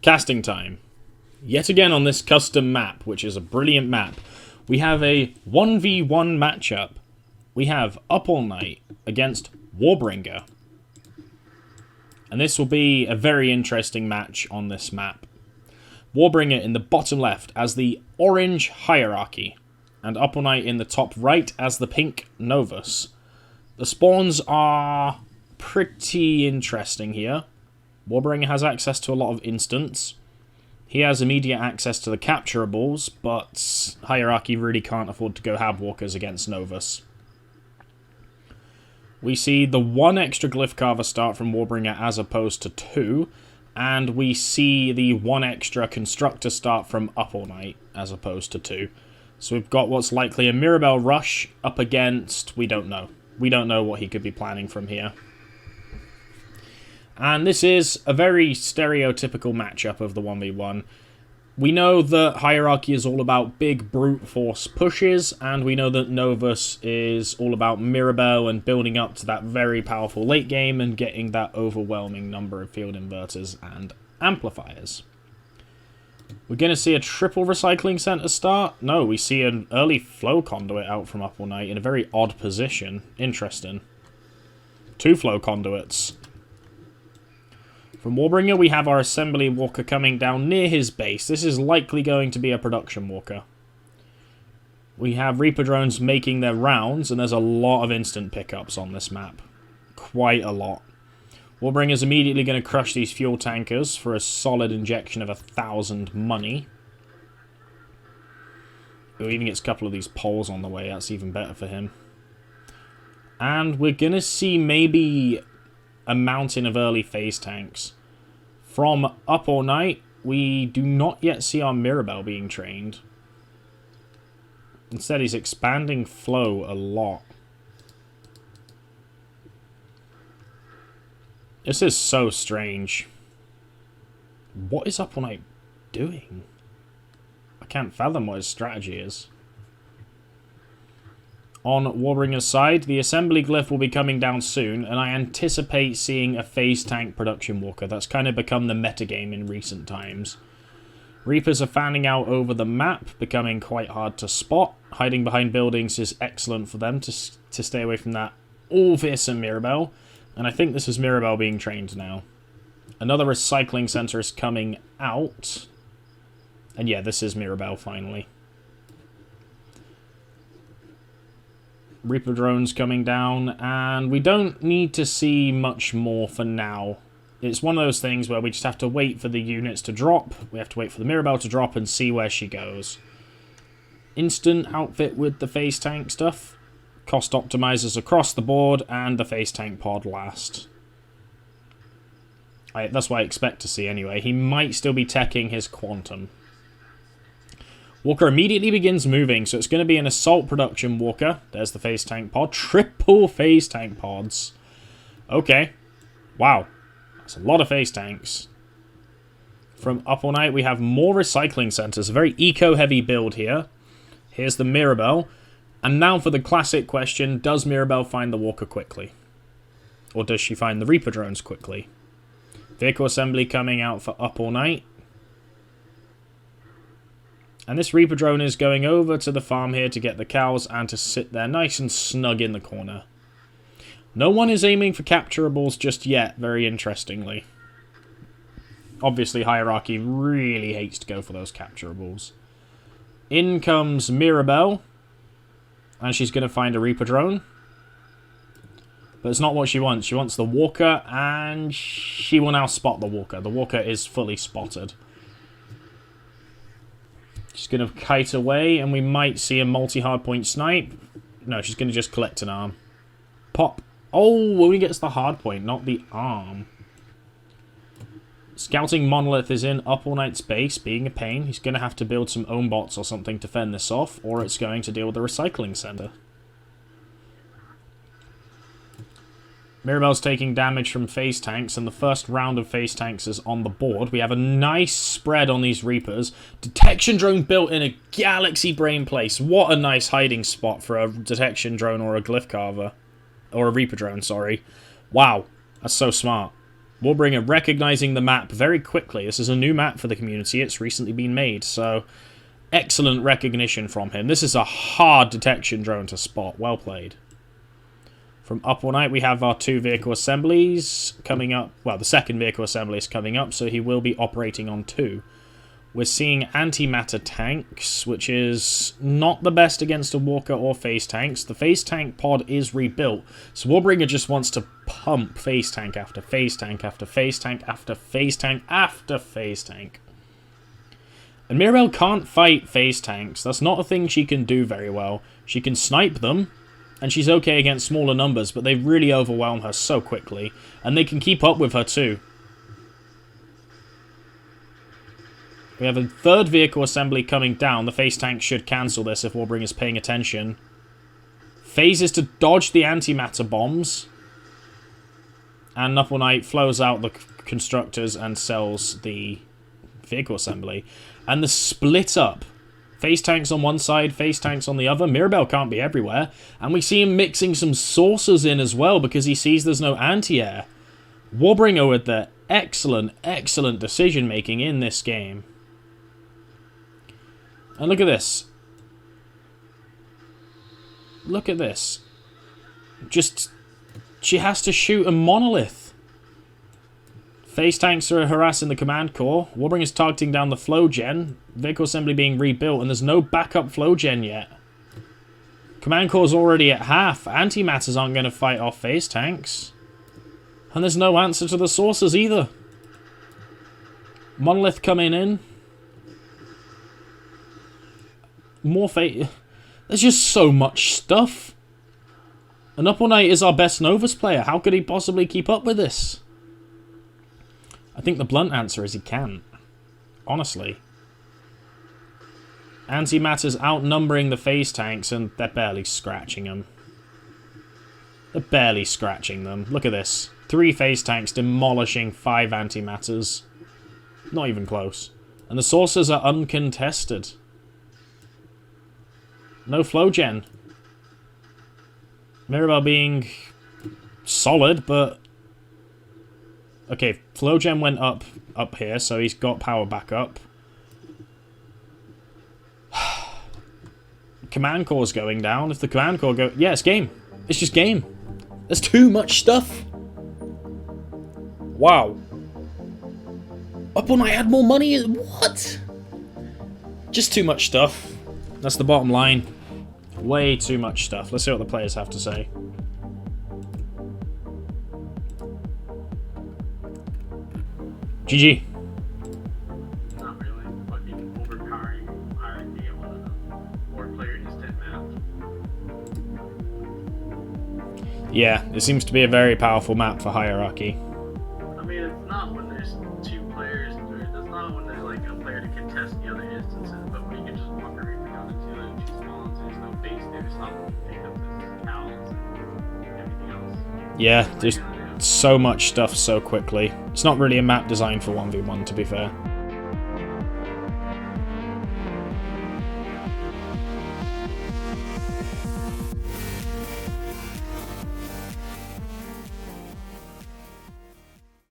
Casting time. Yet again on this custom map, which is a brilliant map, we have a 1v1 matchup. We have UpAllNight against Warbringer. And this will be a very interesting match on this map. Warbringer in the bottom left as the orange hierarchy, and UpAllNight in the top right as the pink Novus. The spawns are pretty interesting here. Warbringer has access to a lot of instants. He has immediate access to the capturables, but Hierarchy really can't afford to go Habwalkers against Novus. We see the 1 extra Glyph Carver start from Warbringer as opposed to 2, and we see the 1 extra Constructor start from UpAllNight as opposed to 2. So we've got what's likely a Mirabelle rush up against... we don't know. We don't know what he could be planning from here. And this is a very stereotypical matchup of the 1v1. We know that Hierarchy is all about big brute force pushes, and we know that Novus is all about Mirabelle and building up to that very powerful late game and getting that overwhelming number of field inverters and amplifiers. We're going to see a triple recycling center start? No, we see an early flow conduit out from UpAllNight in a very odd position. Interesting. 2 flow conduits. From Warbringer, we have our assembly walker coming down near his base. This is likely going to be a production walker. We have Reaper drones making their rounds, and there's a lot of instant pickups on this map. Quite a lot. Warbringer's immediately going to crush these fuel tankers for a solid injection of 1,000 money. Who even gets a couple of these poles on the way, that's even better for him. And we're going to see maybe a mountain of early phase tanks. From UpAllNight, we do not yet see our Mirabelle being trained. Instead, he's expanding flow a lot. This is so strange. What is UpAllNight doing? I can't fathom what his strategy is. On Warbringer's side, the assembly glyph will be coming down soon, and I anticipate seeing a phase tank production walker. That's kind of become the metagame in recent times. Reapers are fanning out over the map, becoming quite hard to spot. Hiding behind buildings is excellent for them to stay away from that all-fearsome Mirabelle. And I think this is Mirabelle being trained now. Another recycling center is coming out. And yeah, this is Mirabelle finally. Reaper drones coming down, and we don't need to see much more for now. It's one of those things where we just have to wait for the units to drop. We have to wait for the Mirabelle to drop and see where she goes. Instant outfit with the phase tank stuff. Cost optimizers across the board, and the phase tank pod last. That's what I expect to see anyway. He might still be teching his quantum. Walker immediately begins moving, so it's going to be an assault production walker. There's the phase tank pod. Triple phase tank pods. Okay. Wow. That's a lot of phase tanks. From UpAllNight, we have more recycling centers. A very eco-heavy build here. Here's the Mirabelle. And now for the classic question, does Mirabelle find the walker quickly? Or does she find the Reaper drones quickly? Vehicle assembly coming out for UpAllNight. And this Reaper drone is going over to the farm here to get the cows and to sit there nice and snug in the corner. No one is aiming for capturables just yet, very interestingly. Obviously, Hierarchy really hates to go for those capturables. In comes Mirabelle. And she's going to find a Reaper drone. But it's not what she wants. She wants the walker, and she will now spot the walker. The walker is fully spotted. She's going to kite away, and we might see a multi-hardpoint snipe. No, she's going to just collect an arm. Pop. Oh, well, he gets the hardpoint, not the arm. Scouting Monolith is in UpAllNight's base, being a pain. He's going to have to build some own bots or something to fend this off, or it's going to deal with the recycling center. Mirabelle's taking damage from phase tanks, and the first round of phase tanks is on the board. We have a nice spread on these Reapers. Detection drone built in a galaxy brain place. What a nice hiding spot for a detection drone or a glyph carver. Or a Reaper drone, sorry. Wow, that's so smart. Warbringer recognizing the map very quickly. This is a new map for the community. It's recently been made, so excellent recognition from him. This is a hard detection drone to spot. Well played. From UpAllNight, we have our 2 vehicle assemblies coming up. Well, the second vehicle assembly is coming up, so he will be operating on 2. We're seeing antimatter tanks, which is not the best against a walker or phase tanks. The phase tank pod is rebuilt, so Warbringer just wants to pump phase tank after phase tank after phase tank after phase tank after phase tank. And Mirabelle can't fight phase tanks. That's not a thing she can do very well. She can snipe them, and she's okay against smaller numbers, but they really overwhelm her so quickly, and they can keep up with her too. We have a 3rd vehicle assembly coming down. The phase tank should cancel this if Warbringer's paying attention. Phases to dodge the antimatter bombs. And UpAllNight flows out the constructors and sells the vehicle assembly. And the split up. Phase tanks on one side, phase tanks on the other. Mirabelle can't be everywhere. And we see him mixing some saucers in as well because he sees there's no anti-air. Warbringer with the excellent, excellent decision making in this game. And look at this. Look at this. Just, she has to shoot a monolith. Phase tanks are harassing the command core. Warbringer's targeting down the flow gen. Vehicle assembly being rebuilt, and there's no backup flow gen yet. Command core's already at half. Antimatters aren't going to fight off phase tanks. And there's no answer to the sources either. Monolith coming in. More fate. There's just so much stuff. And UpAllNight is our best Novus player. How could he possibly keep up with this? I think the blunt answer is he can't. Honestly. Antimatter's outnumbering the phase tanks, and they're barely scratching them. They're barely scratching them. Look at this. 3 phase tanks demolishing 5 antimatters. Not even close. And the sources are uncontested. No flow gen. Mirabelle being solid, but... Okay, flow gen went up here, so he's got power back up. Command core's going down. If the command core go... Yeah, it's game. It's just game. There's too much stuff. Wow. UpAllNight had more money. What? Just too much stuff. That's the bottom line. Way too much stuff. Let's see what the players have to say. GG. Not really. Fucking overpowering hierarchy on a 4-player instant map. Yeah, it seems to be a very powerful map for hierarchy. I mean, it's not when there's 2 players. It's not when there's like a player to contest the other instances, but when you can just walk around between the 2 and choose spawns, there's no base there. It's not pick up this cows and everything else. Yeah, just so much stuff so quickly. It's not really a map designed for 1v1, to be fair.